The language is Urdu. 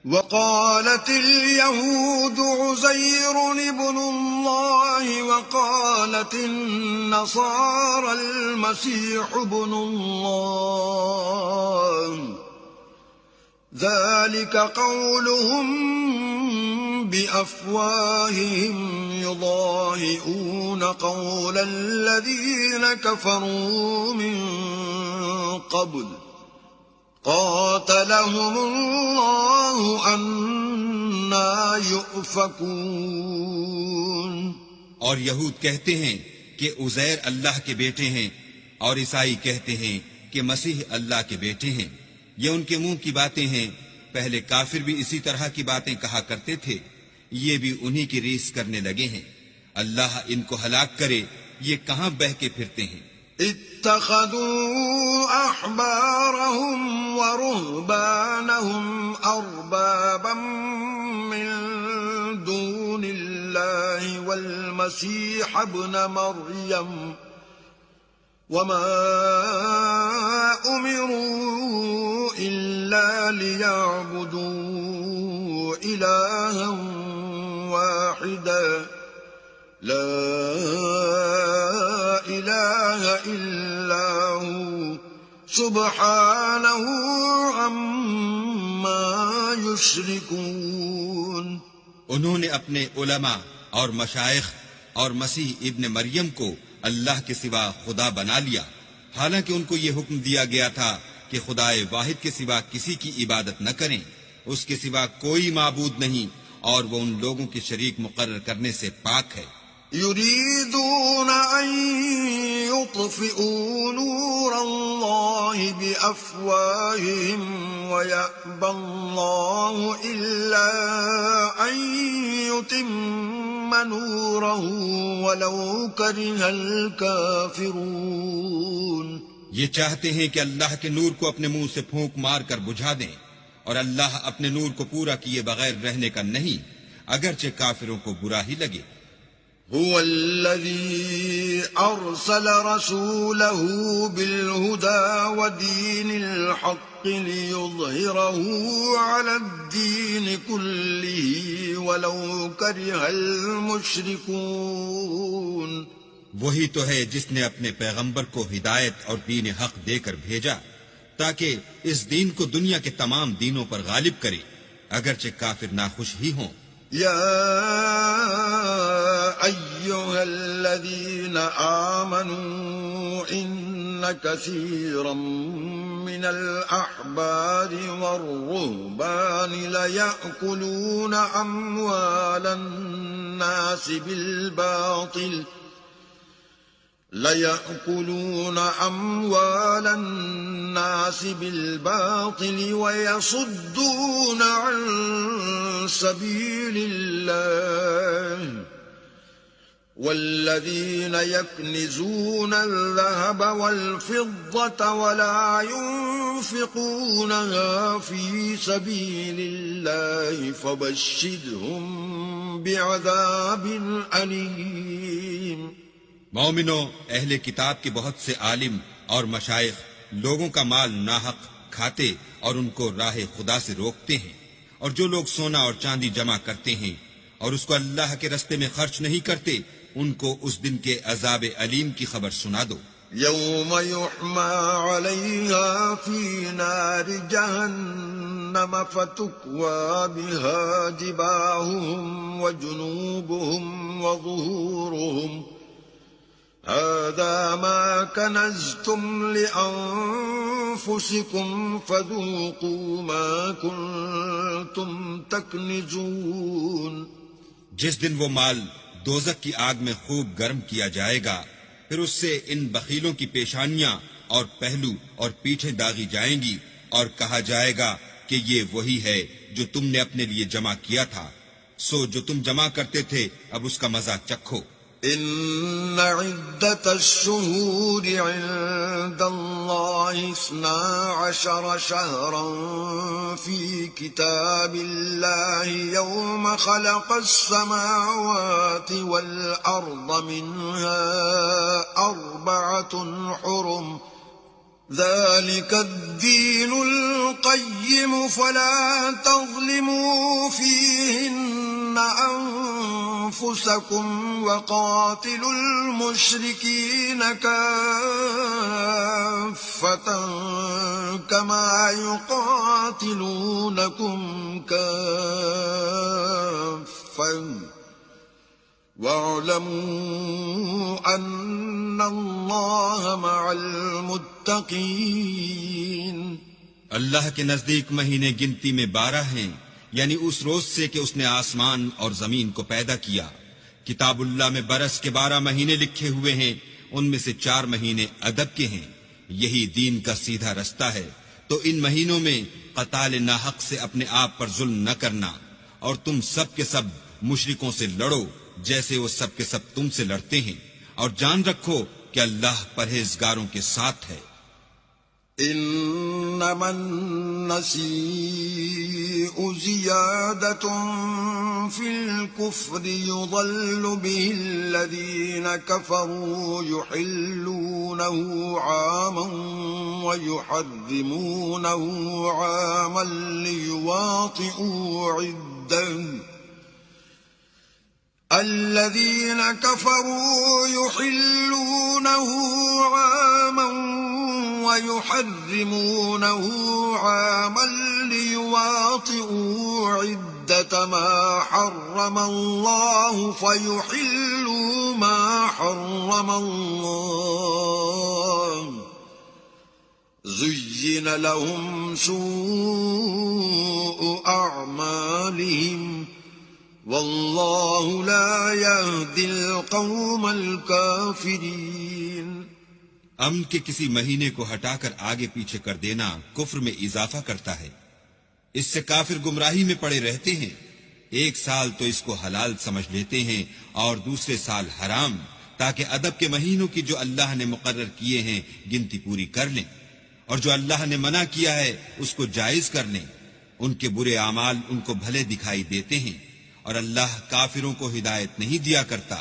وقالت اليهود عزير ابن الله وقالت النصارى المسيح ابن الله ذلك قولهم بأفواههم يضاهئون قول الذين كفروا من قبل قاتلهم الله أنى يؤفكون۔ اور یہود کہتے ہیں کہ عزیر اللہ کے بیٹے ہیں، اور عیسائی کہتے ہیں کہ مسیح اللہ کے بیٹے ہیں۔ یہ ان کے منہ کی باتیں ہیں، پہلے کافر بھی اسی طرح کی باتیں کہا کرتے تھے، یہ بھی انہی کی ریس کرنے لگے ہیں۔ اللہ ان کو ہلاک کرے، یہ کہاں بہہ کے پھرتے ہیں۔ اتخذوا احبارهم ورهبانهم اربابا من دون الله والمسيح ابن مريم وما امروا الا ليعبدوا الها واحدا لا الہ الا ہو سبحانہ عما یشرکون۔ انہوں نے اپنے علماء اور مشائخ اور مسیح ابن مریم کو اللہ کے سوا خدا بنا لیا، حالانکہ ان کو یہ حکم دیا گیا تھا کہ خدائے واحد کے سوا کسی کی عبادت نہ کریں، اس کے سوا کوئی معبود نہیں، اور وہ ان لوگوں کے شریک مقرر کرنے سے پاک ہے۔ يريدون أن يطفئوا نور الله بأفواههم ويأبى الله إلا أن يتم نوره ولو كره الكافرون۔ یہ چاہتے ہیں کہ اللہ کے نور کو اپنے منہ سے پھونک مار کر بجھا دیں، اور اللہ اپنے نور کو پورا کیے بغیر رہنے کا نہیں، اگرچہ کافروں کو برا ہی لگے۔ هو الذي أرسل رسوله بالهدى ودين الحق ليظهره على الدين كله ولو كره المشركون۔ وہی تو ہے جس نے اپنے پیغمبر کو ہدایت اور دین حق دے کر بھیجا تاکہ اس دین کو دنیا کے تمام دینوں پر غالب کرے، اگرچہ کافر ناخوش ہی ہوں۔ أيها الذين آمنوا إن كثيرا من الأحبار والرهبان ليأكلون أموال الناس بالباطل ويصدون عن سبيل الله والذين يكنزون الذهب والفضة ولا ينفقونها في سبيل الله فبشرهم بعذاب أليم۔ مومنو، اہل کتاب کے بہت سے عالم اور مشائخ لوگوں کا مال ناحق کھاتے اور ان کو راہ خدا سے روکتے ہیں، اور جو لوگ سونا اور چاندی جمع کرتے ہیں اور اس کو اللہ کے رستے میں خرچ نہیں کرتے، ان کو اس دن کے عذاب علیم کی خبر سنا دو۔ یوم یحمى علیہا فی نار جہنم فتکوى بها جباہهم وجنوبهم وظہورهم هذا ما كنزتم لأنفسكم فذوقوا ما كنتم تكنزون۔ جس دن وہ مال دوزخ کی آگ میں خوب گرم کیا جائے گا، پھر اس سے ان بخیلوں کی پیشانیاں اور پہلو اور پیٹھیں داغی جائیں گی، اور کہا جائے گا کہ یہ وہی ہے جو تم نے اپنے لیے جمع کیا تھا، سو جو تم جمع کرتے تھے اب اس کا مزہ چکھو۔ ان عدت الشہور عند اللہ 12 شہرا فی کتاب اللہ یوم خلق السماوات والارض منها 4 حرم ذلك الدين القيم فلا تظلموا أنفسكم وقاتلوا المشركين كافة كما يقاتلونكم كافة واعلموا أن الله مع المتقين. اللہ کے نزدیک مہینے گنتی میں 12 ہیں، یعنی اس روز سے کہ اس نے آسمان اور زمین کو پیدا کیا. کتاب اللہ میں برس کے 12 مہینے لکھے ہوئے ہیں، ان میں سے 4 مہینے ادب کے ہیں. یہی دین کا سیدھا رستہ ہے. تو ان مہینوں میں قتال ناحق سے اپنے آپ پر ظلم نہ کرنا، اور تم سب کے سب مشرکوں سے لڑو جیسے وہ سب کے سب تم سے لڑتے ہیں، اور جان رکھو کہ اللہ پرہیزگاروں کے ساتھ ہے. انما النسيء زيادة في الكفر يضل به الذين كفروا يحلونه عاما ويحرمونه عاما ليواطئوا عدة الذين كفروا يحلونه عاما ويحرمونه عاما ليواطئوا عدة ما حرم الله فيحلوا ما حرم الله زين لهم سوء أعمالهم واللہ لا یہدی القوم الکافرین. امن کے کسی مہینے کو ہٹا کر آگے پیچھے کر دینا کفر میں اضافہ کرتا ہے. اس سے کافر گمراہی میں پڑے رہتے ہیں. ایک سال تو اس کو حلال سمجھ لیتے ہیں اور دوسرے سال حرام، تاکہ ادب کے مہینوں کی جو اللہ نے مقرر کیے ہیں گنتی پوری کر لیں، اور جو اللہ نے منع کیا ہے اس کو جائز کر لیں. ان کے برے اعمال ان کو بھلے دکھائی دیتے ہیں، اور اللہ کافروں کو ہدایت نہیں دیا کرتا.